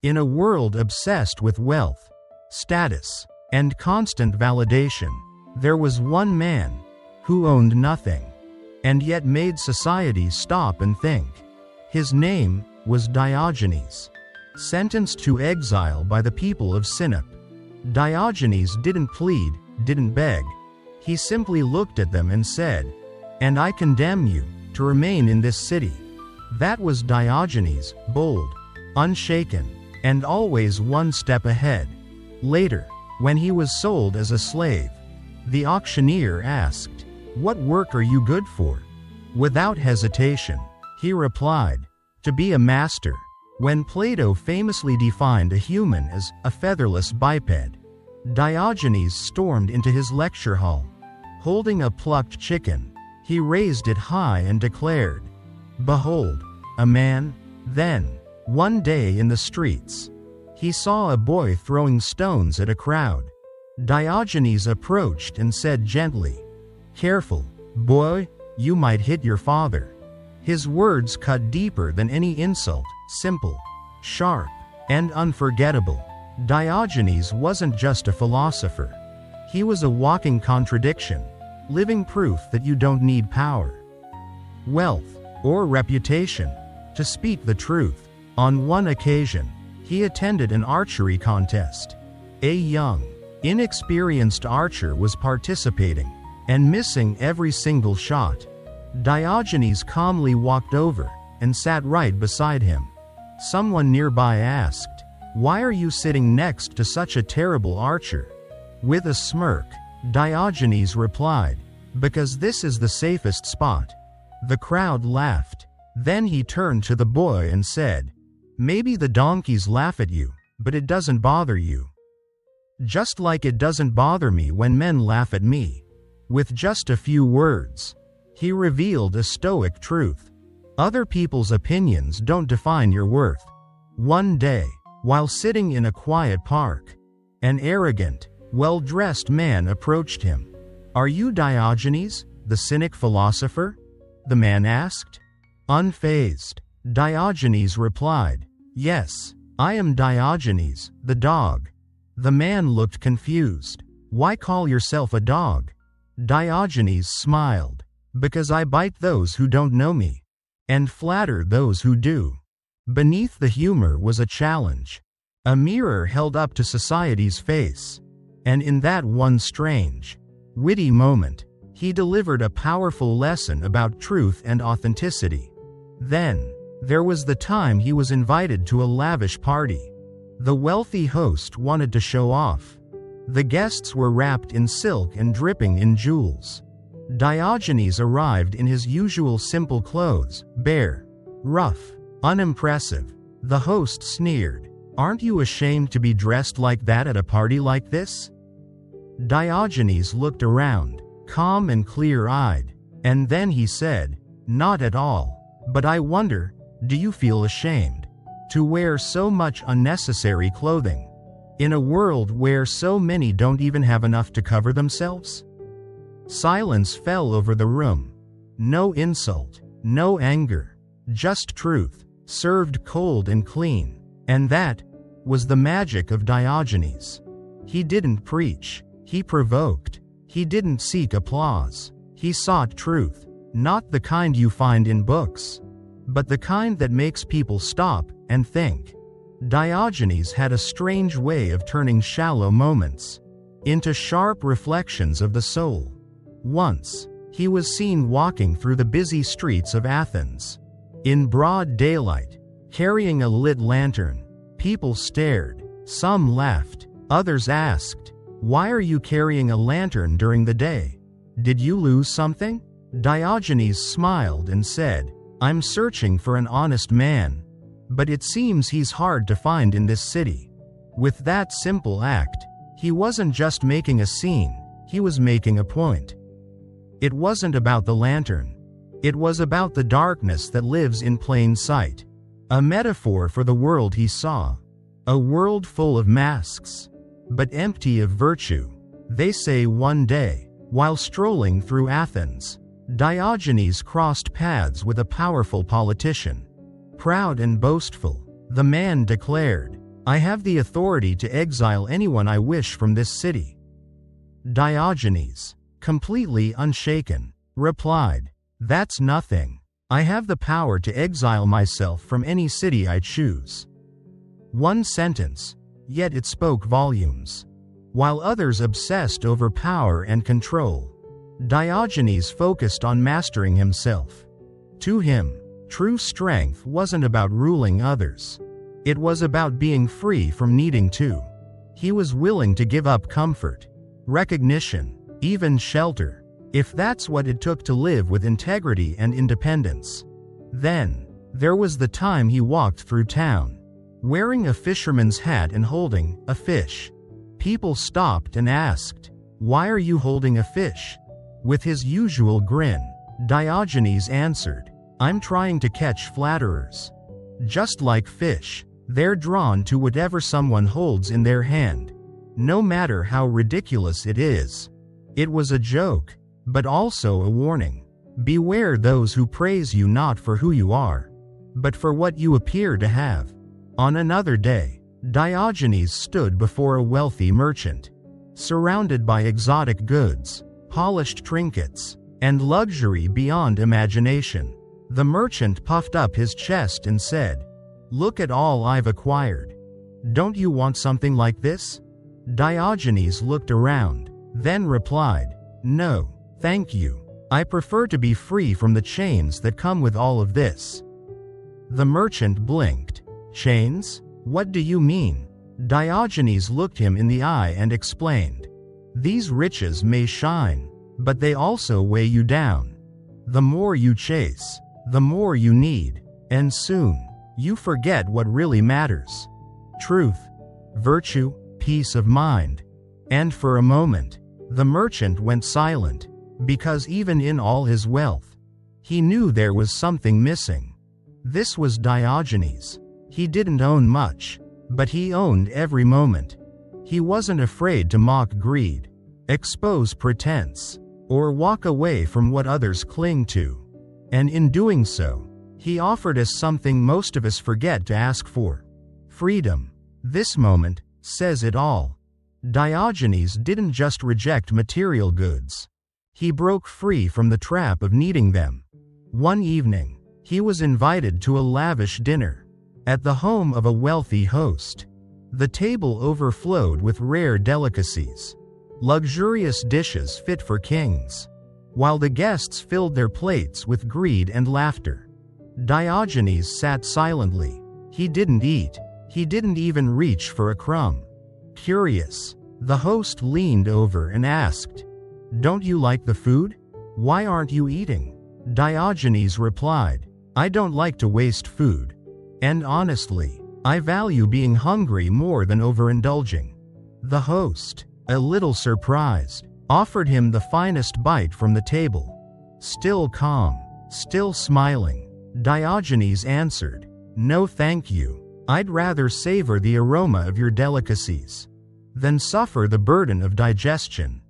In a world obsessed with wealth, status, and constant validation, there was one man who owned nothing, and yet made society stop and think. His name was Diogenes. Sentenced to exile by the people of Sinope, Diogenes didn't plead, didn't beg. He simply looked at them and said, "And I condemn you to remain in this city." That was Diogenes, bold, unshaken, and always one step ahead. Later, when he was sold as a slave, the auctioneer asked, "What work are you good for?" Without hesitation, he replied, "To be a master." When Plato famously defined a human as a featherless biped, Diogenes stormed into his lecture hall. Holding a plucked chicken, he raised it high and declared, "Behold, a man." Then, one day in the streets, he saw a boy throwing stones at a crowd. Diogenes approached and said gently, "Careful, boy, you might hit your father." His words cut deeper than any insult, simple, sharp, and unforgettable. Diogenes wasn't just a philosopher. He was a walking contradiction, living proof that you don't need power, wealth, or reputation to speak the truth. On one occasion, he attended an archery contest. A young, inexperienced archer was participating and missing every single shot. Diogenes calmly walked over and sat right beside him. Someone nearby asked, "Why are you sitting next to such a terrible archer?" With a smirk, Diogenes replied, "Because this is the safest spot." The crowd laughed. Then he turned to the boy and said, "Maybe the donkeys laugh at you, but it doesn't bother you. Just like it doesn't bother me when men laugh at me." With just a few words, he revealed a Stoic truth. Other people's opinions don't define your worth. One day, while sitting in a quiet park, an arrogant, well-dressed man approached him. "Are you Diogenes, the cynic philosopher?" the man asked. Unfazed, Diogenes replied, "Yes, I am Diogenes, the dog." The man looked confused. "Why call yourself a dog?" Diogenes smiled, "Because I bite those who don't know me, and flatter those who do." Beneath the humor was a challenge, a mirror held up to society's face. And in that one strange, witty moment, he delivered a powerful lesson about truth and authenticity. Then, there was the time he was invited to a lavish party. The wealthy host wanted to show off. The guests were wrapped in silk and dripping in jewels. Diogenes arrived in his usual simple clothes, bare, rough, unimpressive. The host sneered, "Aren't you ashamed to be dressed like that at a party like this?" Diogenes looked around, calm and clear-eyed, and then he said, "Not at all. But I wonder, do you feel ashamed to wear so much unnecessary clothing in a world where so many don't even have enough to cover themselves?" Silence fell over the room. No insult, no anger, just truth, served cold and clean. And that was the magic of Diogenes. He didn't preach, he provoked. He didn't seek applause. He sought truth, not the kind you find in books, but the kind that makes people stop and think. Diogenes had a strange way of turning shallow moments into sharp reflections of the soul. Once, he was seen walking through the busy streets of Athens. In broad daylight, carrying a lit lantern, people stared, some laughed, others asked, "Why are you carrying a lantern during the day? Did you lose something?" Diogenes smiled and said, "I'm searching for an honest man, but it seems he's hard to find in this city." With that simple act, he wasn't just making a scene, he was making a point. It wasn't about the lantern. It was about the darkness that lives in plain sight. A metaphor for the world he saw. A world full of masks, but empty of virtue. They say one day, while strolling through Athens, Diogenes crossed paths with a powerful politician. Proud and boastful, the man declared, I have the authority to exile anyone I wish from this city." Diogenes, completely unshaken, replied, "That's nothing. I have the power to exile myself from any city I choose." One sentence, yet it spoke volumes. While others obsessed over power and control, Diogenes focused on mastering himself. To him, true strength wasn't about ruling others. It was about being free from needing to. He was willing to give up comfort, recognition, even shelter, if that's what it took to live with integrity and independence. Then, there was the time he walked through town, wearing a fisherman's hat and holding a fish. People stopped and asked, "Why are you holding a fish?" With his usual grin, Diogenes answered, "I'm trying to catch flatterers. Just like fish, they're drawn to whatever someone holds in their hand, no matter how ridiculous it is." It was a joke, but also a warning. Beware those who praise you not for who you are, but for what you appear to have. On another day, Diogenes stood before a wealthy merchant. Surrounded by exotic goods, polished trinkets, and luxury beyond imagination, the merchant puffed up his chest and said, "Look at all I've acquired. Don't you want something like this?" Diogenes looked around, then replied, "No, thank you. I prefer to be free from the chains that come with all of this." The merchant blinked. "Chains? What do you mean?" Diogenes looked him in the eye and explained, "These riches may shine, but they also weigh you down. The more you chase, the more you need, and soon, you forget what really matters. Truth, virtue, peace of mind." And for a moment, the merchant went silent, because even in all his wealth, he knew there was something missing. This was Diogenes. He didn't own much, but he owned every moment. He wasn't afraid to mock greed, expose pretense, or walk away from what others cling to. And in doing so, he offered us something most of us forget to ask for: freedom. This moment says it all. Diogenes didn't just reject material goods. He broke free from the trap of needing them. One evening, he was invited to a lavish dinner at the home of a wealthy host. The table overflowed with rare delicacies, luxurious dishes fit for kings, while the guests filled their plates with greed and laughter. Diogenes sat silently. He didn't eat. He didn't even reach for a crumb. Curious, the host leaned over and asked, "Don't you like the food? Why aren't you eating?" Diogenes replied, "I don't like to waste food. And honestly, I value being hungry more than overindulging." The host, a little surprised, offered him the finest bite from the table. Still calm, still smiling, Diogenes answered, "No thank you. I'd rather savor the aroma of your delicacies than suffer the burden of digestion."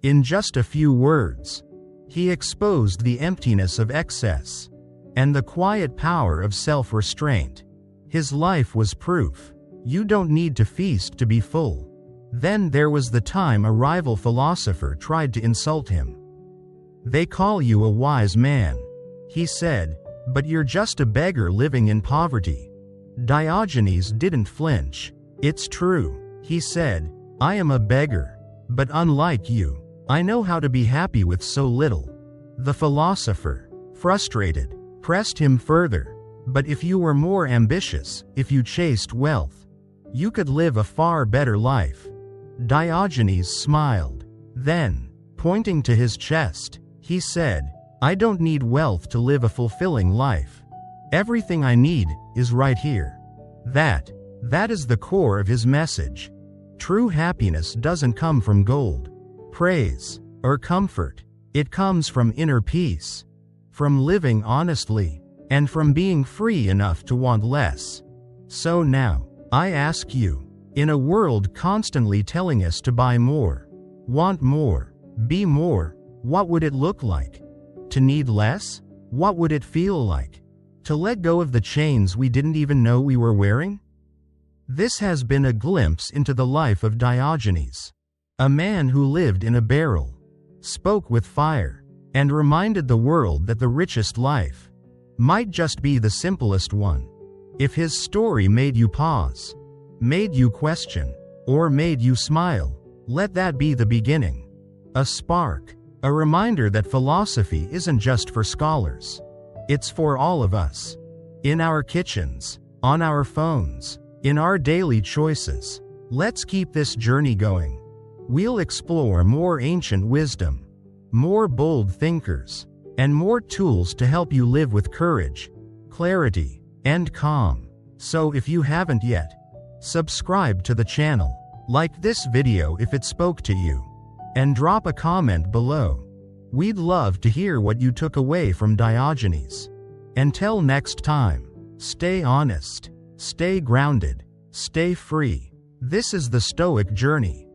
In just a few words, he exposed the emptiness of excess and the quiet power of self-restraint. His life was proof. You don't need to feast to be full. Then there was the time a rival philosopher tried to insult him. "They call you a wise man," he said, "but you're just a beggar living in poverty." Diogenes didn't flinch. "It's true," he said, "I am a beggar. But unlike you, I know how to be happy with so little." The philosopher, frustrated, pressed him further. "But if you were more ambitious, if you chased wealth, you could live a far better life." Diogenes smiled. Then, pointing to his chest, he said, "I don't need wealth to live a fulfilling life. Everything I need is right here." That is the core of his message. True happiness doesn't come from gold, praise, or comfort. It comes from inner peace, from living honestly, and from being free enough to want less. So now, I ask you, in a world constantly telling us to buy more, want more, be more, what would it look like? To need less? What would it feel like? To let go of the chains we didn't even know we were wearing? This has been a glimpse into the life of Diogenes, a man who lived in a barrel, spoke with fire, and reminded the world that the richest life might just be the simplest one. If his story made you pause, made you question, or made you smile, let that be the beginning. A spark, a reminder that philosophy isn't just for scholars. It's for all of us. In our kitchens, on our phones, in our daily choices. Let's keep this journey going. We'll explore more ancient wisdom, more bold thinkers, and more tools to help you live with courage, clarity, and calm. So if you haven't yet, subscribe to the channel, like this video if it spoke to you, and drop a comment below. We'd love to hear what you took away from Diogenes. Until next time, stay honest, stay grounded, stay free. This is the Stoic journey.